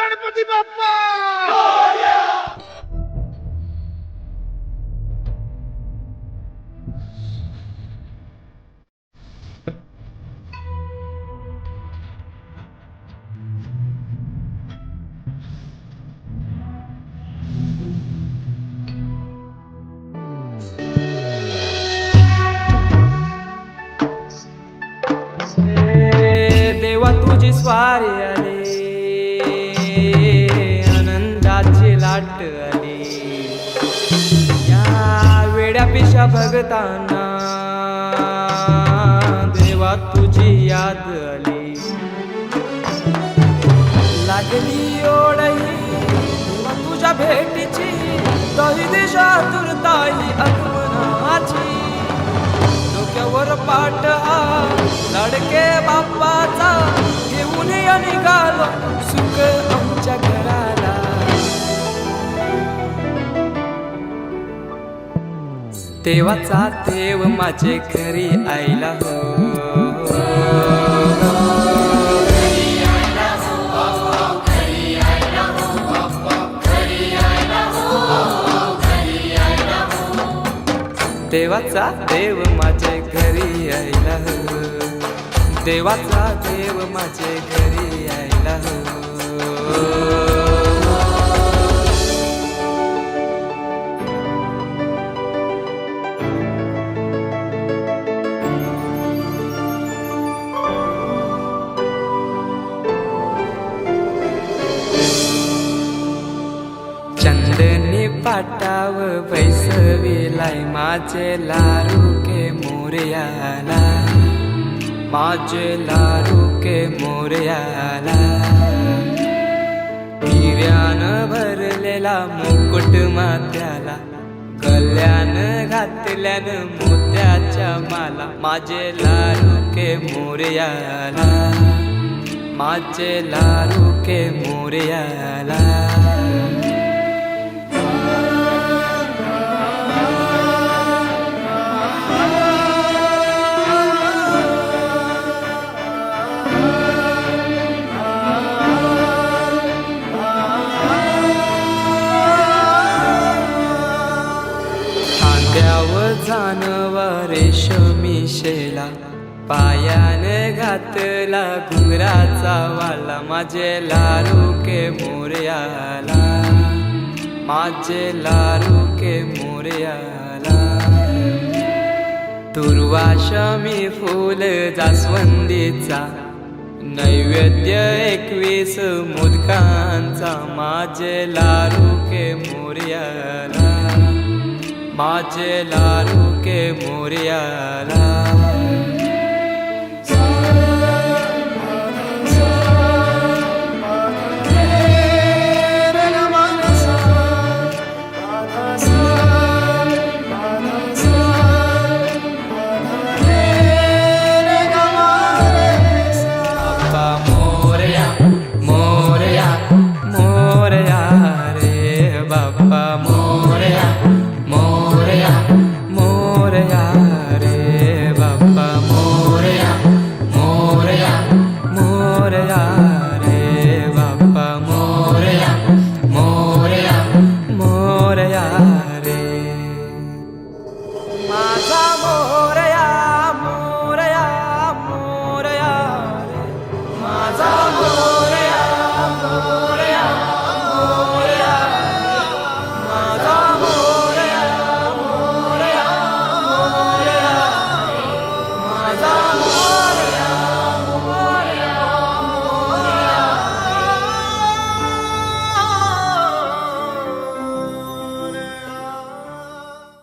गणपती बाप्पा देवा तुझी स्वारी आली, आनंदाची लाट आली, या वेड्या पिशा भगतांना देवा तुझी याद आली. लागली ओढही देवा तुझ्या भेटीची, दही दिशा तुरताई आगमनाची. डोक्यावर पाट हा लाडके बाप्पाचा, घेऊन या निघालो सुख आमच्या घराला. देवाचा देव माझे घरी आईला हो, देवाचा देव माझे घरी आईला हो, देवाचा देव माझे घरी आईला हो. चंदनी पाटाव बैसविलाय माझे लाडके मोरयाला, माझे लाडके मोरयाला. हिऱ्यानं भरलेला मुकुट माथ्याला, गल्यान घातल्यान मोत्याच्या माला. माझे लाडके मोरयाला, माझे लाडके मोरयाला. जानवा रेशमी शेला, पायाने घातला घुंगराचा वाला. माझे लाडके मोरयाला, माझे लाडके मोरयाला. दुर्वाशमी फूल जास्वंदीचा, नैवेद्य 21 मोदकांचा. माझे लाडके मोरयाला, माझे लाडके मोरयाला.